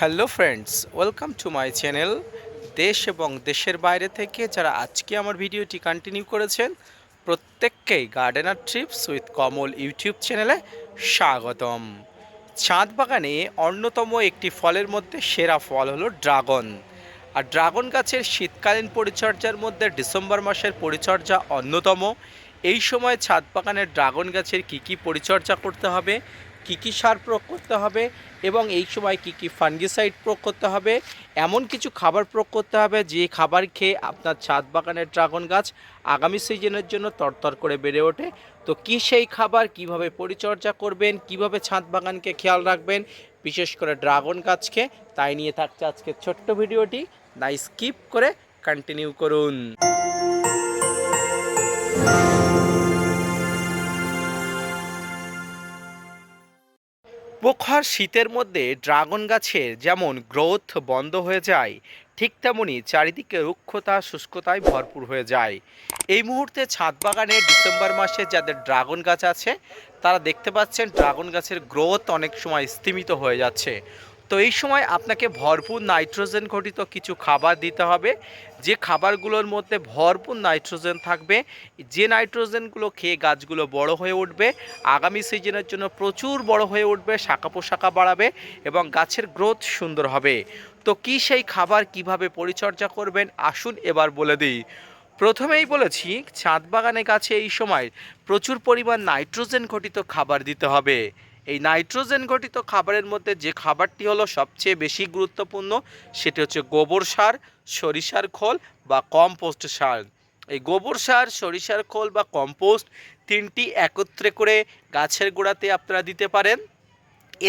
Hello friends, welcome to my channel. দেশ এবং দেশের বাইরে থেকে যারা আজকে আমার ভিডিওটি কন্টিনিউ করেছেন প্রত্যেককেই gardener TRIPS with Kamal YouTube চ্যানেলে স্বাগতম। ছাদ বাগানে অন্যতম একটি ফলের মধ্যে সেরা ফল হলো ড্রাগন। আর ড্রাগন গাছের শীতকালীন পরিচর্যার মধ্যে ডিসেম্বর মাসের পরিচর্যা অন্যতম। এই সময় ছাদ বাগানের ড্রাগন গাছের কী পরিচর্যা করতে হবে, কী সার প্রয়োগ করতে হবে এবং এই সময় কী ফাঙ্গিসাইড প্রয়োগ করতে হবে, এমন কিছু খাবার প্রয়োগ করতে হবে যে খাবার খেয়ে আপনার ছাদ বাগানের ড্রাগন গাছ আগামী সিজনের জন্য তরতর করে বেড়ে ওঠে। তো কী সেই খাবার, কিভাবে পরিচর্যা করবেন, কিভাবে ছাদ বাগানকে খেয়াল রাখবেন, বিশেষ করে ড্রাগন গাছকে, তাই নিয়ে থাকছে আজকের ছোট্ট ভিডিওটি। না স্কিপ করে কন্টিনিউ করুন। প্রখর শীতের মধ্যে ড্রাগন গাছের যেমন গ্রোথ বন্ধ হয়ে যায়, ঠিক তেমনই চারিদিকে রুক্ষতা শুষ্কতায় ভরপুর হয়ে যায়। এই মুহূর্তে ছাদ বাগানে ডিসেম্বর মাসে যাদের ড্রাগন গাছ আছে তারা দেখতে পাচ্ছেন ড্রাগন গাছের গ্রোথ অনেক সময় স্তিমিত হয়ে যাচ্ছে। তো এই সময় আপনাকে ভরপুর নাইট্রোজেন ঘটিত কিছু খাবার দিতে হবে, যে খাবারগুলোর মধ্যে ভরপুর নাইট্রোজেন থাকবে, যে নাইট্রোজেনগুলো খেয়ে গাছগুলো বড় হয়ে উঠবে, আগামী সিজনের জন্য প্রচুর বড় হয়ে উঠবে, শাখা পোশাখা বাড়াবে এবং গাছের গ্রোথ সুন্দর হবে। তো কী সেই খাবার, কিভাবে পরিচর্যা করবেন, আসুন এবার বলে দিই। প্রথমেই বলেছি, ছাদ বাগানে গাছে এই সময় প্রচুর পরিমাণ নাইট্রোজেন ঘটিত খাবার দিতে হবে। এই নাইট্রোজেন ঘটিত খাবারের মধ্যে যে খাবারটি হলো সবচেয়ে বেশি গুরুত্বপূর্ণ, সেটি হচ্ছে গোবর সার, সরিষার খোল বা কম্পোস্ট সার। এই গোবর সার, সরিষার খোল বা কম্পোস্ট তিনটি একত্রে করে গাছের গোড়াতে আপনারা দিতে পারেন।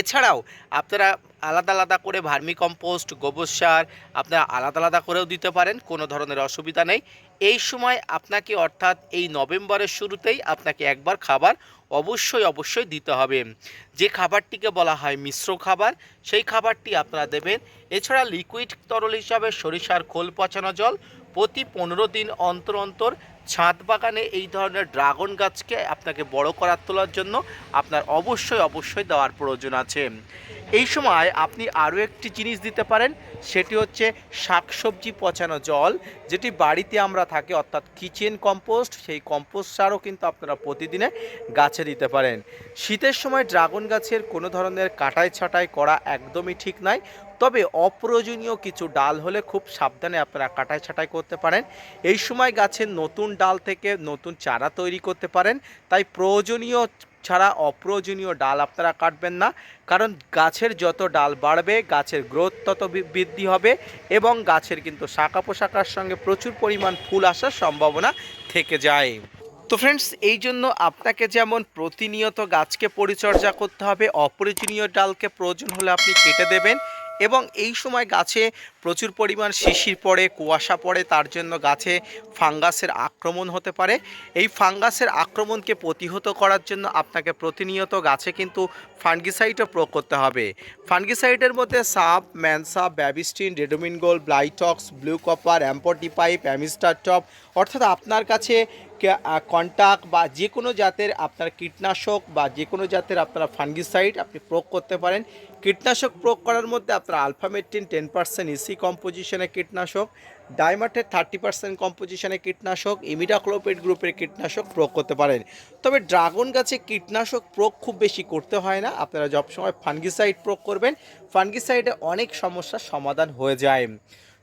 এছাড়াও আপনারা আলাদা আলাদা করে ভার্মি কম্পোস্ট, গোবর সার আপনারা আলাদা আলাদা করেও দিতে পারেন, কোনো ধরনের অসুবিধা নেই। এই সময় আপনাকে, অর্থাৎ এই নভেম্বরের শুরুতেই আপনাকে একবার খাবার অবশ্যই দিতে হবে, যে খাবারটিকে বলা হয় মিশ্র খাবার। সেই খাবারটি আপনারা দেবেন। এছাড়া লিকুইড তরল হিসাবে সরিষার খোল পচানো জল প্রতি 15 দিন অন্তর অন্তর ছাদ বাগানে এই ধরনের ড্রাগন গাছকে আপনাকে বড় করার তোলার জন্য আপনার অবশ্যই দেওয়ার প্রয়োজন আছে। এই সময় আপনি আরও একটি জিনিস দিতে পারেন, সেটি হচ্ছে শাকসবজি পচানো জল, যেটি বাড়িতে আমরা থাকি, অর্থাৎ কিচেন কম্পোস্ট। সেই কম্পোস্ট সারও কিন্তু আপনারা প্রতিদিনে গাছে দিতে পারেন। শীতের সময় ড্রাগন গাছের কোনো ধরনের কাটাই ছাঁটাই করা একদমই ঠিক নয়, তবে অপ্রয়োজনীয় কিছু ডাল হলে খুব সাবধানে আপনারা কাটাই ছাঁটাই করতে পারেন। এই সময় গাছের নতুন ডাল থেকে নতুন চারা তৈরি করতে পারেন, তাই প্রয়োজনীয় ছাড়া অপ্রয়োজনীয় ডাল আপনারা কাটবেন না, কারণ গাছের যত ডাল বাড়বে গাছের গ্রোথ তত বৃদ্ধি হবে এবং গাছের কিন্তু শাখা পোশাখার সঙ্গে প্রচুর পরিমাণ ফুল আসার সম্ভাবনা থেকে যায়। তো ফ্রেন্ডস, এই জন্য আপনাকে যেমন প্রতিনিয়ত গাছকে পরিচর্যা করতে হবে, অপ্রয়োজনীয় ডালকে প্রয়োজন হলে আপনি কেটে দেবেন। এবং এই সময় গাছে প্রচুর পরিমাণ শিশির পড়ে, কুয়াশা পড়ে, তার জন্য গাছে ফাঙ্গাসের আক্রমণ হতে পারে। এই ফাঙ্গাসের আক্রমণকে প্রতিহত করার জন্য আপনাকে প্রতিনিয়ত গাছে কিন্তু ফাঙ্গিসাইডও প্রয়োগ করতে হবে। ফাঙ্গিসাইডের মধ্যে সাপ, ম্যানসাপ, Bavistin, Ridomil Gold, Blitox, blue copper, অ্যাম্পটিপাইপ, অ্যামিস্টার টপ, অর্থাৎ আপনার কাছে কন্টাক্ট বা যে কোনো জাতের আপনার কীটনাশক বা যে কোনো জাতের আপনারা ফাঙ্গিসাইড আপনি প্রয়োগ করতে পারেন। কীটনাশক প্রয়োগ করার মধ্যে আপনারা আলফামেট্রিন 10% ইসি কম্পোজিশনের কীটনাশক, ডাইমার্টের 30% কম্পোজিশনের কীটনাশক, ইমিডাক্লোপিড গ্রুপের কীটনাশক প্রয়োগ করতে পারেন। তবে ড্রাগন গাছে কীটনাশক প্রয়োগ খুব বেশি করতে হয় না, আপনারা সবসময় ফাঙ্গিসাইড প্রয়োগ করবেন। ফাঙ্গিসাইডে অনেক সমস্যার সমাধান হয়ে যায়।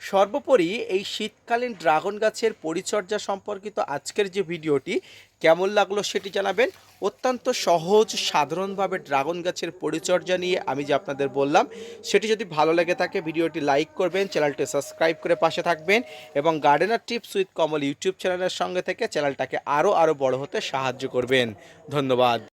সর্বোপরি এই শীতকালীন ড্রাগন গাছের পরিচর্যা সম্পর্কিত আজকের যে ভিডিওটি কেমন লাগলো সেটি জানাবেন। অত্যন্ত সহজ সাধারণভাবে ড্রাগন গাছের পরিচর্যা নিয়ে আমি যে আপনাদের বললাম, সেটি যদি ভালো লেগে থাকে ভিডিওটি লাইক করবেন, চ্যানেলটি সাবস্ক্রাইব করে পাশে থাকবেন এবং gardener tips with Kamal YouTube চ্যানেলের সঙ্গে থেকে চ্যানেলটাকে আরও বড় হতে সাহায্য করবেন। ধন্যবাদ।